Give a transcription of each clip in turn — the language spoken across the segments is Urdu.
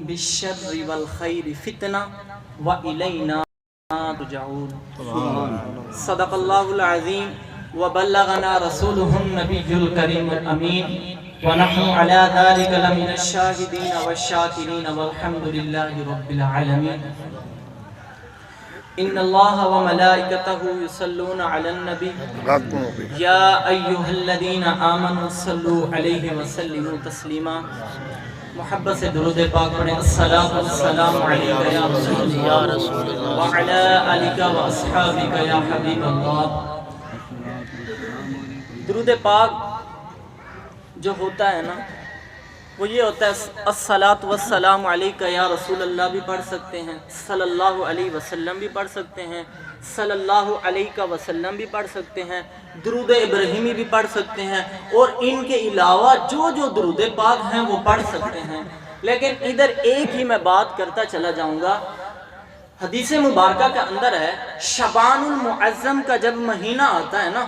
بالشر والخیر فتنہ وإلینا ترجعون۔ صدق اللہ العظیم وبلغنا رسوله النبی الکریم الامین ونحن على ذلك لمن الشاہدین والشاکرین والحمد للہ رب العالمین۔ ان اللہ وملائکتہ یصلون علی النبی یا ایہا الذین آمنوا صلوا علیہ وسلموا تسلیما۔ محبت سے درود پاک پڑھیں۔ الصلاۃ والسلام علیک یا رسول اللہ وعلی آلک واصحابک یا حبیب اللہ۔ درود پاک جو ہوتا ہے نا وہ یہ ہوتا ہے الصلاۃ والسلام علیک یا رسول اللہ بھی پڑھ سکتے ہیں، صلی اللہ علیہ وسلم بھی پڑھ سکتے ہیں، صلی اللہ علیہ وسلم بھی پڑھ سکتے ہیں، درود ابراہیمی بھی پڑھ سکتے ہیں، اور ان کے علاوہ جو جو درود پاک ہیں وہ پڑھ سکتے ہیں۔ لیکن ادھر ایک ہی میں بات کرتا چلا جاؤں گا۔ حدیث مبارکہ کے اندر ہے شعبان المعظم کا جب مہینہ آتا ہے نا،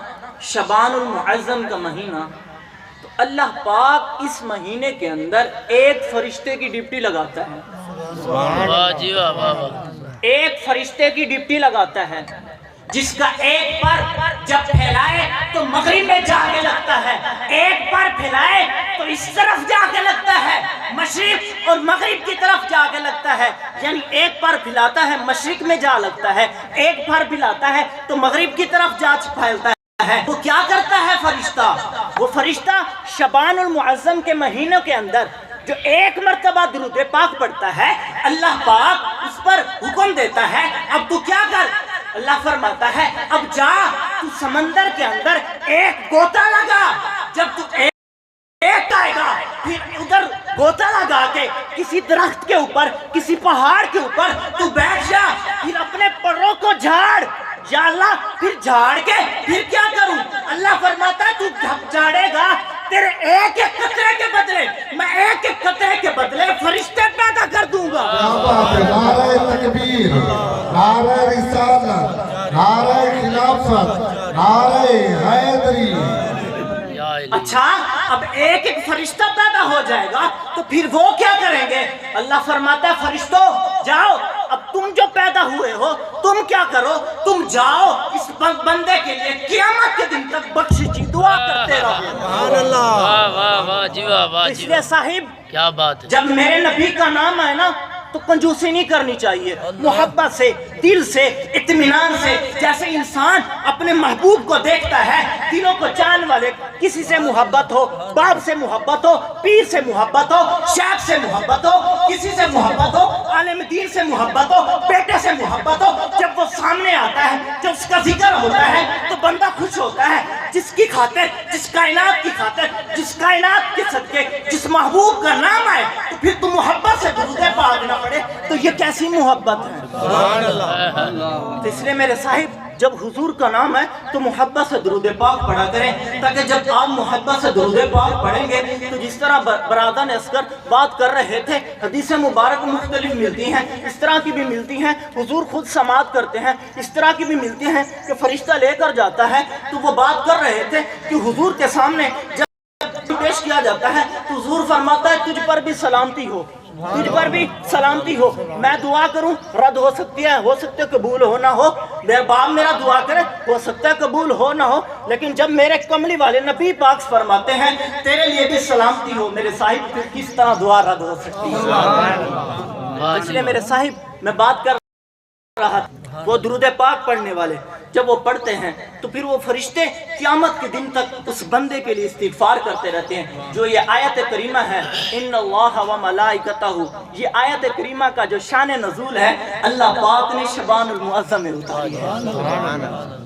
شعبان المعظم کا مہینہ، تو اللہ پاک اس مہینے کے اندر ایک فرشتے کی ڈپٹی لگاتا ہے۔ ایک فرشتے کی ڈپٹی لگاتا ہے جس کا ایک پر جب پھیلائے تو مغرب میں جا کے لگتا ہے، ایک پر پھیلائے تو اس طرف جا کے لگتا ہے، مشرق اور مغرب کی طرف جا کے لگتا ہے۔ یعنی ایک پر پھیلاتا ہے مشرق میں جا لگتا ہے، ایک پر پھیلاتا ہے تو مغرب کی طرف جا پھیلتا ہے۔ وہ کیا کرتا ہے فرشتہ؟ وہ فرشتہ شعبان المعظم کے مہینے کے اندر جو ایک مرتبہ درود پاک پڑھتا ہے، اللہ پاک اس پر حکم دیتا ہے اب تو کیا کر؟ اللہ فرماتا ہے اب جا تو سمندر کے اندر ایک گوتا لگا، جب تو ایک آئے گا پھر ادھر گوتا لگا کے کسی درخت کے اوپر کسی پہاڑ کے اوپر تو بیٹھ جا، پھر اپنے پروں کو جھاڑ۔ یا اللہ پھر جھاڑ کے پھر کیا کروں؟ اللہ فرماتا ہے تو جھاڑے گا تیرے ایک ایک قطرے کے بدلے میں ایک ایک قطرے کے بدلے فرشتے پیدا کر دوں گا۔ نعرہ تکبیر، نعرہ رسالت، نعرہ خلافت، نعرہ حیدری۔ اچھا اب ایک ایک فرشتہ پیدا ہو جائے گا تو پھر وہ کیا کریں گے؟ اللہ فرماتا ہے فرشتوں جاؤ، اب تم جو پیدا ہوئے ہو تم کیا کرو؟ تم جاؤ اس بندے کے لیے قیامت کے دن تک بخشش دعا کرتے رہو۔ سبحان اللہ، واہ واہ واہ جی واہ واہ جی، اس لیے صاحب کیا بات ہے، جب میرے نبی کا نام ہے نا تو کنجوسی نہیں کرنی چاہیے، محبت سے، دل سے، اطمینان سے، جیسے انسان اپنے محبوب کو دیکھتا ہے، دلوں کو چاہنے والے، کسی سے محبت ہو، باپ سے محبت ہو، پیر سے محبت ہو، شیخ سے محبت ہو، کسی سے محبت ہو، عالم دین سے محبت ہو، بیٹے سے محبت ہو، جب وہ سامنے آتا ہے، جب اس کا ذکر ہوتا ہے تو بندہ خوش ہوتا ہے۔ جس کی خاطر، جس کائنات کی خاطر، جس کائنات کے صدقے، جس محبوب کا نام آئے تو پھر تو محبت سے درود پاک نہ پڑے تو یہ کیسی محبت ہے؟ سبحان اللہ۔ تو اس لیے میرے صاحب جب حضور کا نام ہے تو محبت سے درود پاک پڑھا کریں، تاکہ جب آپ محبت سے درود پاک پڑھیں گے تو جس طرح برادران اصغر بات کر رہے تھے، حدیث مبارک مختلف ملتی ہیں، اس طرح کی بھی ملتی ہیں، حضور خود سماعت کرتے ہیں، اس طرح کی بھی ملتی ہیں کہ فرشتہ لے کر جاتا ہے۔ تو وہ بات کر رہے تھے کہ حضور کے سامنے جب پیش کیا جاتا ہے تو حضور فرماتا ہے تجھ پر بھی سلامتی ہو، تجھ پر بھی سلامتی ہو، میں دعا کروں رد ہو سکتی ہے، ہو سکتا ہے قبول ہو نہ ہو، میرے باپ میرا دعا کرے ہو سکتا ہے قبول ہو نہ ہو، لیکن جب میرے کملی والے نبی پاک فرماتے ہیں تیرے لیے بھی سلامتی ہو، میرے صاحب پھر کس طرح دعا رد ہو سکتی ہے؟ اس لیے میرے صاحب میں بات کر رہا تھا وہ درود پاک پڑھنے والے جب وہ پڑھتے ہیں تو پھر وہ فرشتے قیامت کے دن تک اس بندے کے لیے استغفار کرتے رہتے ہیں۔ جو یہ آیت کریمہ ہے ان اللہ و ملائکتہ، یہ آیت کریمہ کا جو شان نزول ہے اللہ پاک نے شعبان المعظم میں اتاری ہے۔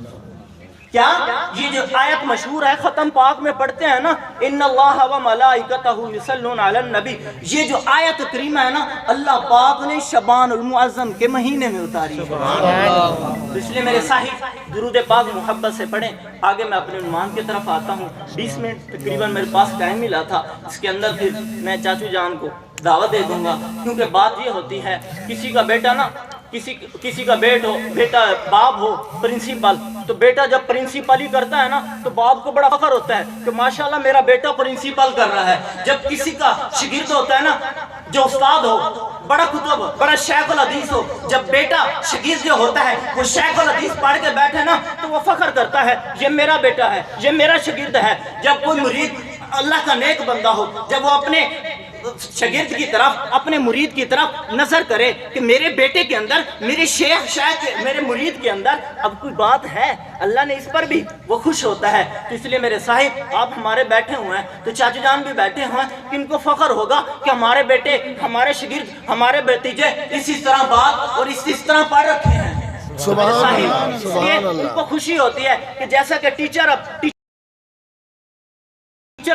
کیا یہ جو آیت مشہور ہے ختم پاک میں پڑھتے ہیں نا ان اللہ و ملائکتہ یصلون علی النبی، یہ جو آیت کریمہ ہے نا اللہ پاک نے شعبان المعظم کے مہینے میں اتاری ہے۔ اس لیے میرے صاحب درود پاک محبت سے پڑھیں۔ آگے میں اپنے عنوان کی طرف آتا ہوں۔ 20 منٹ تقریباً میرے پاس ٹائم ملا تھا، اس کے اندر پھر میں چاچو جان کو دعوت دے دوں گا، کیونکہ بات یہ ہوتی ہے کسی کا بیٹا نا کسی کا بیٹا باپ ہو پرنسپل، تو بیٹا جب پرنسپل ہی کرتا ہے نا تو باپ کو بڑا فخر ہوتا ہے کہ ماشاءاللہ میرا بیٹا پرنسپل کر رہا ہے۔ جب کسی کا شاگرد ہوتا ہے نا، جو استاد ہو، بڑا کتب ہو، بڑا شیخ الحدیث ہو، جب بیٹا شاگرد جو ہوتا ہے وہ شیخ الحدیث پڑھ کے بیٹھے نا تو وہ فخر کرتا ہے یہ میرا بیٹا ہے، یہ میرا شاگرد ہے۔ جب کوئی مرید اللہ کا نیک بندہ ہو، جب وہ اپنے شاگرد کی طرف، اپنے مرید کی طرف نظر کرے کہ میرے بیٹے کے اندر، میرے شیخ میرے مرید کے اندر اب کوئی بات ہے، اللہ نے اس پر بھی وہ خوش ہوتا ہے۔ تو اس لیے میرے صاحب آپ ہمارے بیٹھے ہوئے ہیں تو چاچا جان بھی بیٹھے ہوئے ہیں کہ ان کو فخر ہوگا کہ ہمارے بیٹے، ہمارے شاگرد، ہمارے بھتیجے اسی طرح بات اور اس طرح پڑھ رکھے ہیں۔ سبحان اللہ، اس لیے ان کو خوشی ہوتی ہے کہ جیسا کہ ٹیچر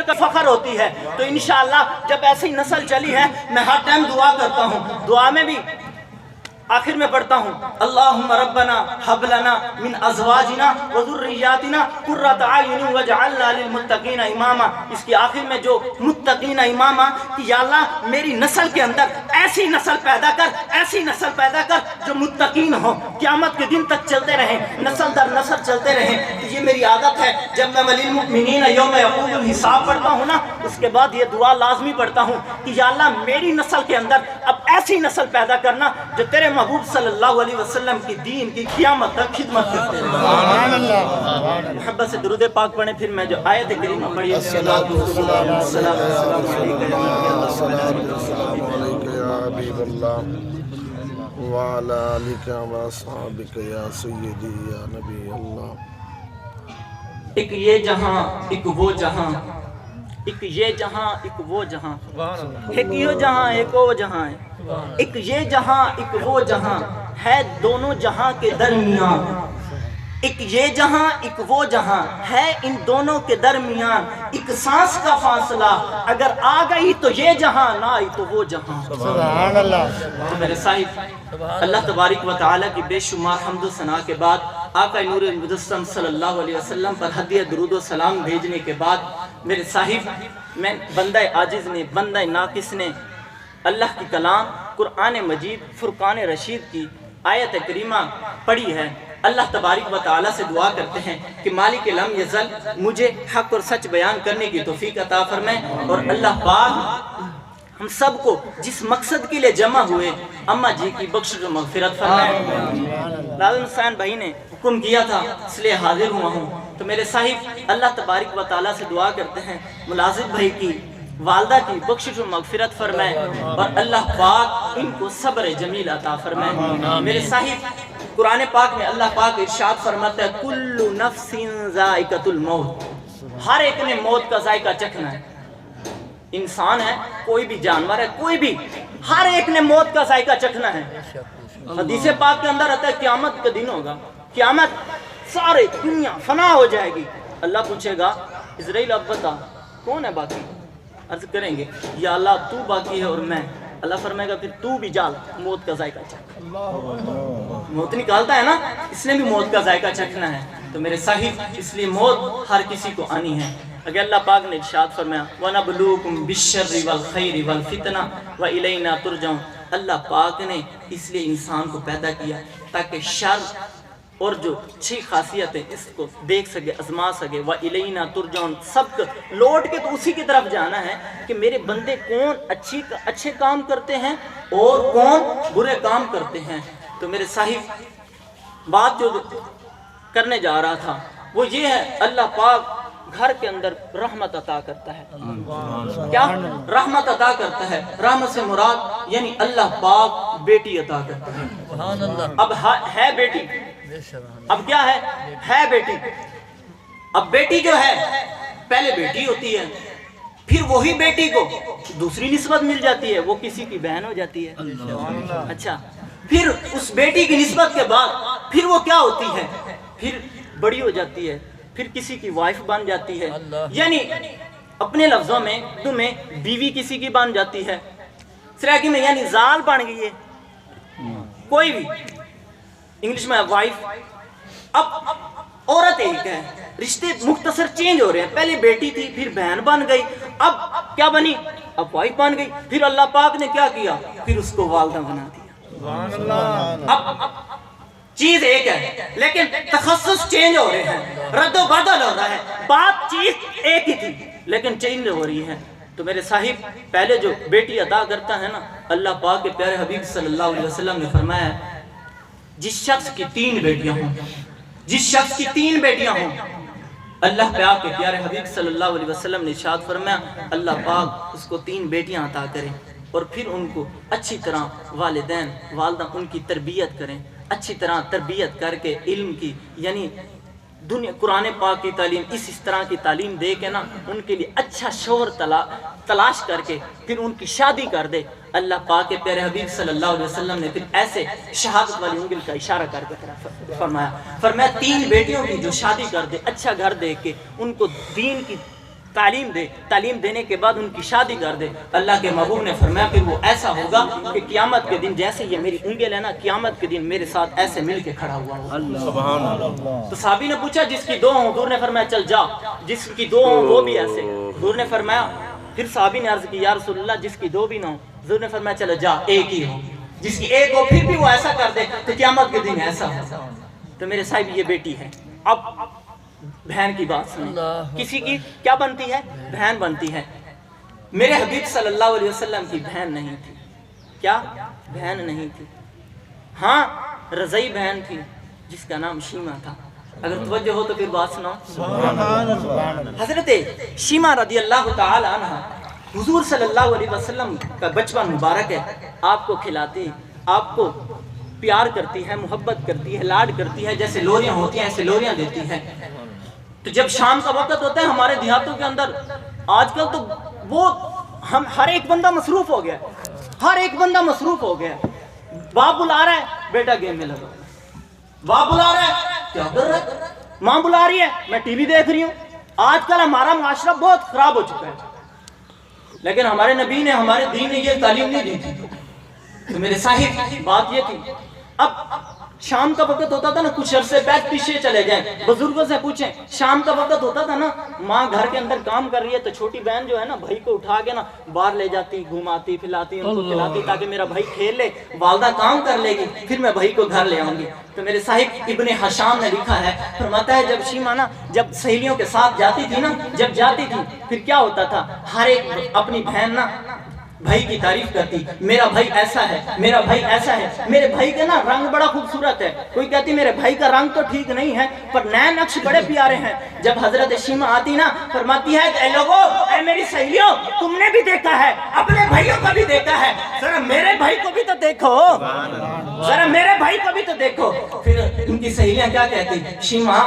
کا فخر ہوتی ہے، تو انشاءاللہ جب ایسی نسل چلی ہے، میں ہر ٹائم دعا کرتا ہوں، دعا میں بھی آخر میں پڑھتا ہوں اللہم ربنا حب لنا من ازواجنا وذریاتنا قرۃ اعین واجعلنا للمتقین اماما۔ اس کی آخر میں جو متقین اماما کہ یا اللہ میری نسل کے اندر ایسی نسل پیدا کر، ایسی نسل پیدا کر جو متقین ہو، قیامت کے دن تک چلتے رہیں، نسل در نسل چلتے رہیں۔ تو یہ میری عادت ہے، جب میں وللمؤمنین یوم یقوم الحساب پڑھتا ہوں نا، اس کے بعد یہ دعا لازمی پڑھتا ہوں کہ یا اللہ میری نسل کے اندر اب ایسی نسل پیدا کرنا جو تیرے محبوب صلی اللہ علیہ وسلم کی دین کی قیامت تک خدمت کرتے ہیں۔ سبحان اللہ۔ محبت سے درود پاک پڑھیں، پھر میں جو آیت کریمہ پڑھی ہے وعلى آلك وأصحابك يا سيدي يا نبي الله۔ ایک یہ جہاں ایک وہ جہاں، ایک یہ جہاں ایک وہ جہاں، ایک یہ جہاں ایک وہ جہاں ہے، ایک یہ جہاں ایک وہ جہاں ہے دونوں جہاں کے درمیان، ایک یہ جہاں ایک وہ جہاں ہے ان دونوں کے درمیان، ایک سانس کا فاصلہ اگر آ گئی تو یہ جہاں، نہ آئی تو وہ جہاں۔ سبحان اللہ۔ تو میرے صاحب اللہ تبارک و تعالیٰ کی بے شمار حمد و ثنا کے بعد، آقا نور مجسم صلی اللہ علیہ وسلم پر ہدیہ درود و سلام بھیجنے کے بعد، میرے صاحب میں بندہ عاجز نے، بندہ ناقص نے اللہ کی کلام قرآن مجید فرقان رشید کی آیت کریمہ پڑھی ہے۔ اللہ تبارک و تعالیٰ سے دعا کرتے ہیں کہ مالک لم یزل مجھے حق اور سچ بیان کرنے کی توفیق عطا فرمائے، اور اللہ پاک ہم سب کو جس مقصد کے لیے جمع ہوئے اماں جی کی بخشش و مغفرت فرمائے۔ لازم حسین بھائی نے حکم کیا تھا اس لیے حاضر ہوا ہوں۔ تو میرے صاحب اللہ تبارک و تعالیٰ سے دعا کرتے ہیں ملازم بھائی کی والدہ کی بخشش و مغفرت فرمائے، اور اللہ پاک ان کو صبر جمیل عطا فرمائے۔ میرے صاحب قرآن پاک میں اللہ پاک ارشاد فرماتا ہے کل نفس ذائقۃ الموت، ہر ایک نے موت کا ذائقہ چکھنا ہے۔ انسان ہے، کوئی بھی جانور ہے، کوئی بھی، ہر ایک نے موت کا ذائقہ چکھنا ہے۔ حدیث پاک کے اندر آتا ہے قیامت کا دن ہوگا، قیامت سارے دنیا فنا ہو جائے گی، اللہ پوچھے گا اسرائیل اب بتا کون ہے باقی؟ عرض کریں گے یا اللہ تو باقی ہے اور میں۔ اللہ فرمائے گا پھر تو بھی جال موت کا ذائقہ چکھ، موت نکالتا ہے نا، اس نے بھی موت کا ذائقہ چکھنا ہے۔ تو میرے صاحب اس لیے موت ہر کسی کو آنی ہے۔ اگر اللہ پاک نے ارشاد فرمایا وَنَبْلُوكُمْ بِالشَّرِّ وَالْخَيْرِ وَالْفِتْنَةِ وَإِلَيْنَا تُرْجَعُونَ۔ اللہ پاک نے اس لیے انسان کو پیدا کیا تاکہ شر اور جو اچھی خاصیتیں اس کو دیکھ سکے، آزما سکے۔ وَإِلَيْنَا تُرْجَعُونَ، سب لوٹ کے تو اسی کی طرف جانا ہے کہ میرے بندے کون اچھے کام کرتے ہیں اور کون برے کام کرتے ہیں۔ تو میرے صاحب بات جو کرنے جا رہا تھا وہ یہ ہے، اللہ پاک گھر کے اندر رحمت عطا کرتا ہے۔ کیا رحمت عطا کرتا ہے؟ رحمت سے مراد یعنی اللہ پاک بیٹی عطا کرتا ہے۔ اب ہے بیٹی، اب کیا ہے بیٹی۔ اب بیٹی جو ہے پہلے بیٹی ہوتی ہے، پھر وہی بیٹی کو دوسری نسبت مل جاتی ہے، وہ کسی کی بہن ہو جاتی ہے۔ اچھا، پھر اس بیٹی کی نسبت کے بعد پھر وہ کیا ہوتی ہے؟ پھر بڑی ہو جاتی ہے، پھر کسی کی وائف بن جاتی ہے، یعنی اپنے لفظوں میں تمہیں بیوی کسی کی بن جاتی ہے، سریکی میں یعنی زال بن گئی ہے کوئی بھی، انگلش میں وائف۔ اب عورت ایک ہے، رشتے مختصر چینج ہو رہے ہیں، پہلے بیٹی تھی پھر بہن بن گئی، اب کیا بنی؟ اب وائف بن گئی، پھر اللہ پاک نے کیا کیا؟ پھر اس کو والدہ بنا دیا۔ اب چیز ایک ہے لیکن تخصص چینج ہو رہے ہیں، رد و بدل ہو رہا ہے، بات چیز ایک ہی تھی لیکن چینج ہو رہی ہے۔ تو میرے صاحب پہلے جو بیٹی عطا کرتا ہے نا، اللہ پاک کے پیارے حبیب صلی اللہ علیہ وسلم نے فرمایا ہے جس شخص کی 3 بیٹیاں ہوں، جس شخص کی 3 بیٹیاں ہوں، اللہ پاک کے پیارے حبیب صلی اللہ علیہ وسلم نے ارشاد فرمایا اللہ پاک اس کو 3 بیٹیاں عطا کریں اور پھر ان کو اچھی طرح والدین والدہ ان کی تربیت کریں، اچھی طرح تربیت کر کے علم کی یعنی دنیا قرآن پاک کی تعلیم اس طرح کی تعلیم دے کے نا ان کے لیے اچھا شوہر تلاش کر کے پھر ان کی شادی کر دے۔ اللہ پاک کے پیارے حبیب صلی اللہ علیہ وسلم نے پھر ایسے شہادت والی انگل کا اشارہ کر کے فرمایا 3 بیٹیوں کی جو شادی کر دے، اچھا گھر دے کے ان کو دین کی تعلیم دے، تعلیم دینے کے بعد ان کی شادی کر دے، اللہ کے محبوب نے فرمایا پھر وہ ایسا ہوگا کہ قیامت کے دن جیسے یہ میری انگل ہے نا، قیامت کے دن میرے ساتھ ایسے مل کے کھڑا ہوا ہوگا۔ سبحان اللہ۔ تو صحابی نے پوچھا جس کی 2 ہوں، حضور نے فرمایا چل جا، جس کی 2 ہوں وہ بھی ایسے۔ حضور نے فرمایا پھر صحابی نے عرض کی یا رسول اللہ جس کی 2 بھی نہ ہوں، حضور نے فرمایا چلو جا ایک ہی ہو، جس کی 1 ہو پھر بھی وہ ایسا کر دے تو قیامت کے دن ایسا ہو۔ تو میرے صاحب یہ بیٹی ہے، اب بہن کی بات سنیں، کسی کی کیا بنتی ہے؟ بہن بنتی ہے۔ میرے حبیب صلی اللہ علیہ وسلم کی بہن نہیں تھی، کیا بہن نہیں تھی، ہاں رضعی بہن تھی جس کا نام شیمہ تھا۔ اگر توجہ ہو تو پھر بات سناؤ۔ حضرت شیمہ رضی اللہ تعالی عنہ حضور صلی اللہ علیہ وسلم کا بچپن مبارک ہے، آپ کو کھلاتی، آپ کو پیار کرتی ہے، محبت کرتی ہے، لاڈ کرتی ہے، جیسے لوریاں ہوتی ہیں ایسے لوریاں دیتی ہے۔ تو جب شام کا وقت ہوتا ہے ہمارے دیہاتوں کے اندر آج کل تو وہ ہم ہر ایک بندہ مصروف ہو گیا، ہر ایک بندہ مصروف ہو گیا، باپ بلا رہا ہے بیٹا گیم میں لگا، باپ بلا رہا ہے کیا کر رہا ہے، ماں بلا رہی ہے میں ٹی وی دیکھ رہی ہوں۔ آج کل ہمارا معاشرہ بہت خراب ہو چکا ہے، لیکن ہمارے نبی نے ہمارے دین نے یہ تعلیم نہیں دی تھی۔ تو میرے صاحب بات یہ تھی، اب شام کا وقت ہوتا تھا نا، کچھ عرصے بعد پیچھے چلے جائیں، بزرگوں سے پوچھیں، شام کا وقت ہوتا تھا نا، ماں گھر کے اندر کام کر رہی ہے تو چھوٹی بہن جو ہے نا بھائی کو اٹھا کے نا باہر لے جاتی، گھماتی پھلاتی، ان کو کھلاتی تاکہ میرا بھائی کھیل لے، والدہ کام کر لے گی پھر میں بھائی کو گھر لے آؤں گی۔ تو میرے صاحب ابن حشام نے لکھا ہے، فرماتا ہے جب شیمہ نا جب سہیلیوں کے ساتھ جاتی تھی نا، جب جاتی تھی پھر کیا ہوتا تھا، ہر ایک اپنی بہن نا بھائی کی تعریف کرتی، میرا بھائی ایسا ہے، میرا بھائی ایسا ہے، میرے بھائی کا نا رنگ بڑا خوبصورت ہے، کوئی کہتی میرے بھائی کا رنگ تو ٹھیک نہیں ہے پر نئے نقش بڑے پیارے ہیں۔ جب حضرت شیمہ آتی نا فرماتی ہے اے لوگوں، اے میری سہیلیوں، تم نے بھی دیکھا ہے، اپنے بھائیوں کو بھی دیکھا ہے، ذرا میرے بھائی کو بھی تو دیکھو، ذرا میرے بھائی کو بھی تو دیکھو۔ پھر ان کی سہیلیاں کیا کہتی، شیمہ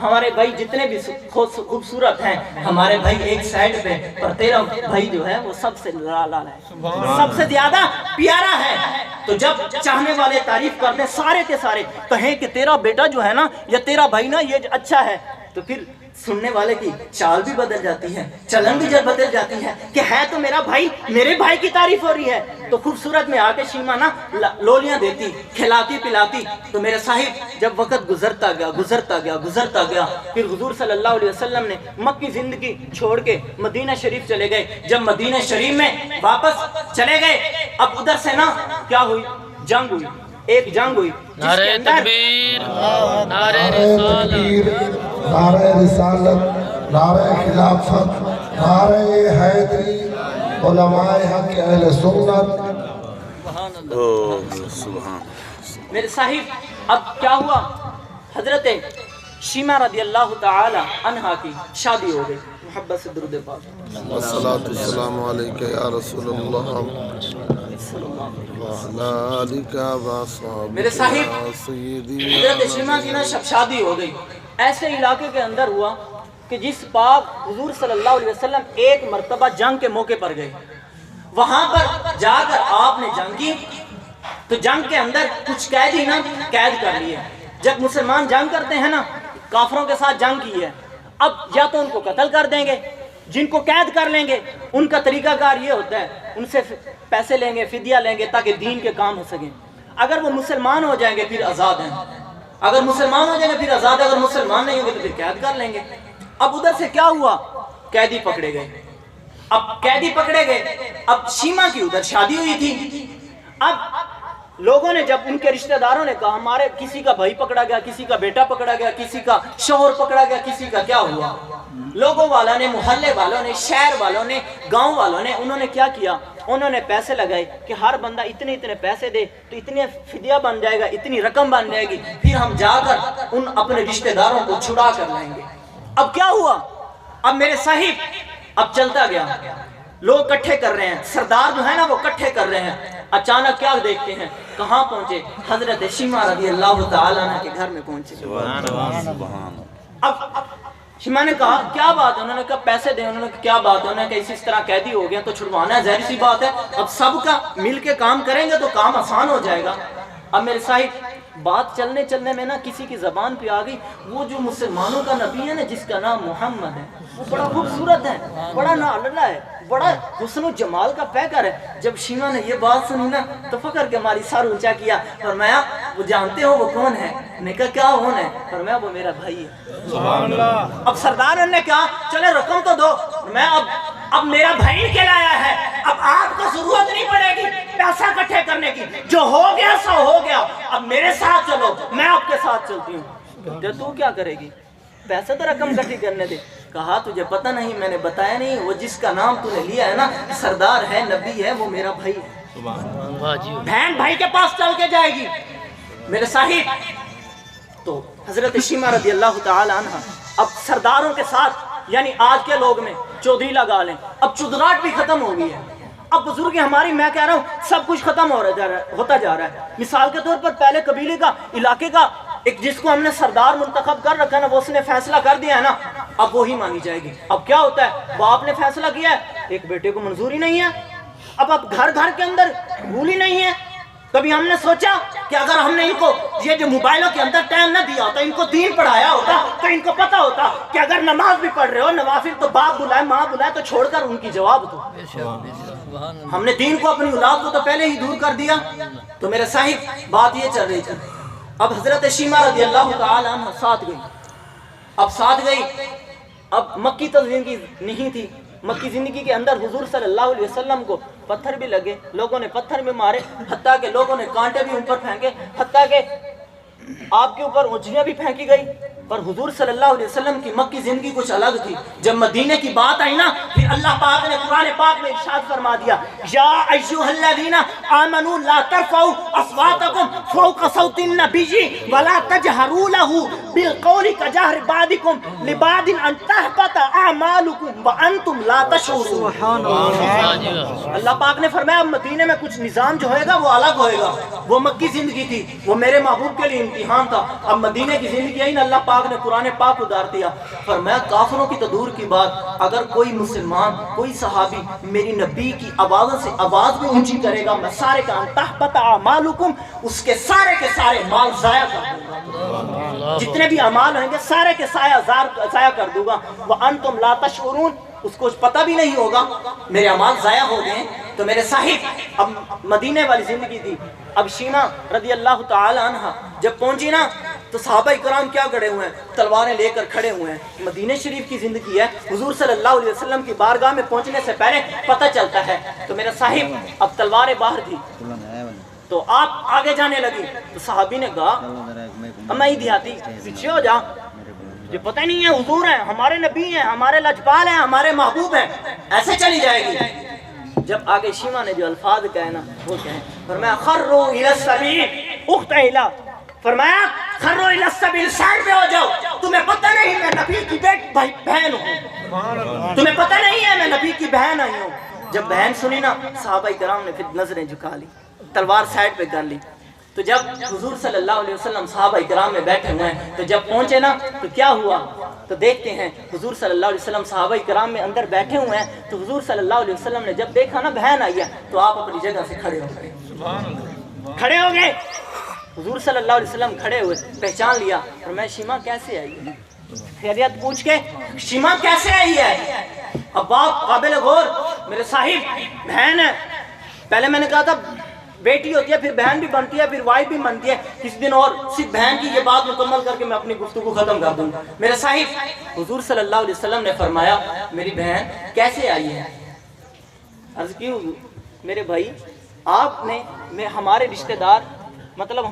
ہمارے بھائی جتنے بھی خوبصورت ہیں، ہمارے بھائی ایک سائڈ پہ، پر تیرا بھائی جو ہے وہ سب سے لال ہے، سب سے زیادہ پیارا ہے۔ تو جب چاہنے والے تعریف کرتے سارے کے سارے کہیں کہ تیرا بیٹا جو ہے نا یا تیرا بھائی نا یہ اچھا ہے، تو پھر سننے والے کی چال بھی بدل جاتی ہے، چلن بھی جب بدل جاتی ہے کہ ہے تو میرا بھائی، میرے بھائی کی تعریف ہو رہی ہے۔ تو خوبصورت میں آ کے شیمہ نا لولیاں دیتی، کھلاتی پلاتی۔ تو میرے صاحب جب وقت گزرتا گیا پھر حضور صلی اللہ علیہ وسلم نے مکی زندگی چھوڑ کے مدینہ شریف چلے گئے۔ جب مدینہ شریف میں واپس چلے گئے، اب ادھر سے نا کیا ہوئی، جنگ ہوئی، ایک جنگ ہوئی جس کے نعرہ اندر تکبیر، نعرہ رسالت، نعرہ رسالت، نعرہ خلافت، نعرہ حیدری، علماء حق اہل سنت۔ میرے صاحب اب کیا ہوا، حضرت شیمہ رضی اللہ تعالی عنہا کی شادی ہو گئی۔ محبت سے درود پاک۔ والصلاة والسلام علیکہ یا رسول اللہ وعلی آلک میرے وصحبک صاحب یا سیدی۔ حضرت شیمہ کی نا شادی ہو گئی، ایسے علاقے کے اندر ہوا کہ جس پاک حضور صلی اللہ علیہ وسلم ایک مرتبہ جنگ کے موقع پر گئے، وہاں پر جا کر آپ نے جنگ کی۔ تو جنگ کے اندر کچھ قیدی نا قید کر لیے۔ جب مسلمان جنگ کرتے ہیں نا، کافروں کے ساتھ جنگ کی ہے، اب یا تو ان کو قتل کر دیں گے، جن کو قید کر لیں گے ان کا طریقہ کار یہ ہوتا ہے ان سے پیسے لیں گے، فدیہ لیں گے تاکہ دین کے کام ہو سکیں۔ اگر وہ مسلمان ہو جائیں گے پھر آزاد ہیں، اگر مسلمان ہو جائیں گے پھر آزاد ہے، اگر مسلمان نہیں ہوں گے تو پھر قید کر لیں گے۔ اب ادھر سے کیا ہوا، قیدی پکڑے گئے۔ اب قیدی پکڑے گئے، اب شیمہ کی ادھر شادی ہوئی تھی۔ اب لوگوں نے جب ان کے رشتہ داروں نے کہا ہمارے کسی کا بھائی پکڑا گیا, کسی کا بیٹا پکڑا گیا, کسی کا شوہر پکڑا گیا, کسی کا کیا ہوا, لوگوں والوں نے, محلے والوں نے, شہر والوں نے, گاؤں والوں نے, انہوں نے کیا کیا, انہوں نے پیسے لگائے کہ ہر بندہ اتنے اتنے پیسے دے تو اتنے فدیہ بن جائے گا, اتنی رقم بن جائے گی, پھر ہم جا کر ان اپنے رشتہ داروں کو چھڑا کر لائیں گے. اب کیا ہوا, اب میرے صاحب اب چلتا گیا, لوگ کٹھے کر رہے ہیں, سردار جو ہے نا وہ کٹھے کر رہے ہیں. اچانک کیا دیکھتے ہیں, کہاں پہنچے, حضرت شیمہ رضی اللہ تعالیٰ عنہ کے گھر میں پہنچے. اب شیمہ نے کہا کیا بات ہے, انہوں نے کہا پیسے دیں, انہوں نے کہا کیا بات ہے, انہوں نے کہا اس طرح قیدی ہو گیا تو چھڑوانا ہے, ظاہر سی بات ہے, اب سب کا مل کے کام کریں گے تو کام آسان ہو جائے گا. اب میرے صاحب بات چلنے چلنے میں نا کسی کی زبان پہ آ گئی, وہ جو مسلمانوں کا نبی ہے نا جس کا نام محمد ہے, وہ بڑا خوبصورت ہے, بڑا ناللا ہے, بڑا حسن و جمال کا پیکر ہے. جب شیمہ نے یہ بات سنی نا تو فخر کے ہماری سر اونچا کیا, فرمایا وہ جانتے ہو وہ کون ہے؟ نے کہا کیا کون ہے؟ فرمایا وہ میرا بھائی ہے. سبحان اللہ. اب سردار نے کہا چلے رقم تو دو. میں اب میرا بھائی کہلایا ہے, اب آپ کو ضرورت نہیں پڑے گی پیسہ اکٹھے کرنے کی, جو ہو گیا سو ہو گیا, اب میرے ساتھ چلو, میں آپ کے ساتھ چلتی ہوں. تو کیا کرے گی, پیسے تو رقم اکٹھی کرنے دے. کہا تجھے پتہ نہیں, میں نے بتایا نہیں, وہ جس کا نام تو نے لیا ہے نا سردار ہے, نبی ہے, وہ میرا بھائی ہے. بہن بھائی کے پاس چل کے جائے گی. میرے صاحب تو حضرت شیمہ رضی اللہ تعالی عنہ اب سرداروں کے ساتھ, یعنی آج کے لوگ میں چودھری لگا لیں, اب چودراہٹ بھی ختم ہو گئی ہے. اب بزرگ ہماری, میں کہہ رہا ہوں سب کچھ ختم ہوتا جا رہا ہے. مثال کے طور پر پہلے قبیلے کا, علاقے کا ایک جس کو ہم نے سردار منتخب کر رکھا ہے نا, وہ اس نے فیصلہ کر دیا ہے نا, اب وہی مانی جائے گی. اب کیا ہوتا ہے, باپ نے فیصلہ کیا ہے, ایک بیٹے کو منظوری نہیں ہے, اب گھر گھر کے اندر رول ہی نہیں ہے. کبھی ہم نے سوچا کہ اگر ہم نے ان کو یہ جو موبائلوں کے اندر ٹائم نہ دیا ہوتا, ان کو دین پڑھایا ہوتا, تو ان کو پتا ہوتا کہ اگر نماز بھی پڑھ رہے ہو, نوافل تو باپ بلائے ماں بلائے تو چھوڑ کر ان کی جواب دو. ہم نے دین کو, اپنی اولاد کو تو پہلے ہی دور کر دیا. تو میرے صاحب بات یہ چل رہی تھی. اب حضرت شیمہ رضی اللہ تعالی عنہ ساتھ گئی. اب ساتھ گئی, اب مکی تو زندگی نہیں تھی. مکی زندگی کے اندر حضور صلی اللہ علیہ وسلم کو پتھر بھی لگے, لوگوں نے پتھر بھی مارے, حتیٰ کہ لوگوں نے کانٹے بھی اوپر پھینکے, حتیٰ کہ آپ کے اوپر اونچیاں بھی پھینکی گئی. پر حضور صلی اللہ علیہ وسلم کی مکی زندگی کچھ الگ تھی. جب مدینے کی بات آئی نا, پھر اللہ پاک نے قرآن پاک میں ارشاد فرما دیا, یا ایھا الذین آمنوا لا ترفعوا اصواتکم فوق صوت النبی ولا تجہروا لہ بالقول کجہر بعضکم لبعض ان تحبط اعمالکم وانتم لا تشعرون. اللہ پاک نے فرمایا مدینے میں کچھ نظام جو ہوئے گا وہ الگ ہوئے گا. وہ مکی زندگی تھی, وہ میرے محبوب کے لیے امتحان تھا. اب مدینے کی زندگی آئی نا, اللہ پاک نے قرآن پاک اتار دیا. فرمایا کافروں کی تو دور کی بات, اگر کوئی مسلمان, کوئی صحابی میری نبی کی آوازوں سے آواز بھی اونچی کرے گا, میں سارے کا تحبط اعمالکم, اس کے سارے مال ضائع کر دوں گا. جتنے بھی اعمال ہوں گے سارے کے ضائع کر دوں گا. وانتم لا تشعرون, اس کو پتہ بھی نہیں ہوگا میرے اعمال ضائع ہو گئے. تو میرے صاحب اب مدینے والی زندگی تھی. اب شیمہ رضی اللہ تعالی عنہ جب پہنچی نا, تو صحابہ اکرام کیا کھڑے ہوئے ہیں, تلواریں لے کر کھڑے ہوئے ہیں. مدینہ شریف کی زندگی ہے, حضور صلی اللہ علیہ وسلم کی بارگاہ میں پہنچنے سے پہلے پتہ چلتا ہے. تو میرا صاحب اب تلواریں باہر تھی, تو آپ آگے جانے لگی. تو صحابی نے کہا اما ہی دیہاتی پیچھے ہو جا, یہ پتہ نہیں ہے حضور ہیں, ہمارے نبی ہیں, ہمارے لجپال ہیں, ہمارے محبوب ہیں, ایسے چلی جائے گی. جب آگے شیمہ نے جو الفاظ کہے نا وہ کہیں, فرمایا خروا الی السبیل اخت ایلا, فرمایا خروا الی السبیل, سائڈ پہ ہو جاؤ. تمہیں پتہ نہیں میں نبی کی بہن ہوں, تمہیں پتہ نہیں ہے میں نبی کی بہن آئی ہوں. جب بہن سنی نا, صحابہ کرام نے پھر نظریں جھکا لی, تلوار سائڈ پہ کر لی. تو جب حضور صلی اللہ علیہ وسلم صحابہ کرام میں بیٹھے ہوئے ہیں, تو جب پہنچے نا تو کیا ہوا, تو دیکھتے ہیں حضور صلی اللہ علیہ وسلم صحابہ کرام میں اندر بیٹھے ہوئے ہیں. تو حضور صلی اللہ علیہ وسلم نے جب دیکھا نا بہن آئی ہے, تو آپ اپنی جگہ سے کھڑے ہو گئے. حضور صلی اللہ علیہ وسلم کھڑے ہوئے, پہچان لیا, اور میں شیمہ کیسے آئی ہے, خیریت پوچھ کے شیمہ کیسے آئی ہے. اب باپ قابل غور, میرے صاحب بہن ہے. پہلے میں نے کہا تھا بیٹی ہوتی ہے, پھر بہن بھی بنتی ہے, پھر وائف بھی بنتی ہے. کسی دن اور صرف بہن کی یہ بات مکمل کر کے میں اپنی گفتگو ختم کر دوں گا. میرے صاحب حضور صلی اللہ علیہ وسلم نے فرمایا میری بہن کیسے آئی ہے. عرض کی میرے بھائی آپ نے ہمارے رشتہ دار مطلب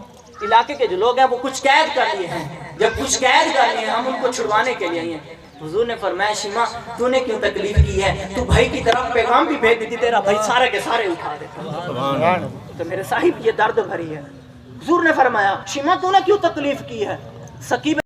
علاقے کے جو لوگ ہیں وہ کچھ قید کر لیے ہیں، جب کچھ قید کر لیے ہیں ہم ان کو چھڑوانے کے لیے آئے ہیں۔ حضور نے فرمایا شیما تو نے کیوں تکلیف کی ہے، تو بھائی کی طرف پیغام بھی بھیج دیتی، تیرا بھائی سارے کے سارے اٹھا دیتا۔ تو میرے صاحب یہ درد بھری ہے۔ حضور نے فرمایا شیما تو نے کیوں تکلیف کی ہے، سکیب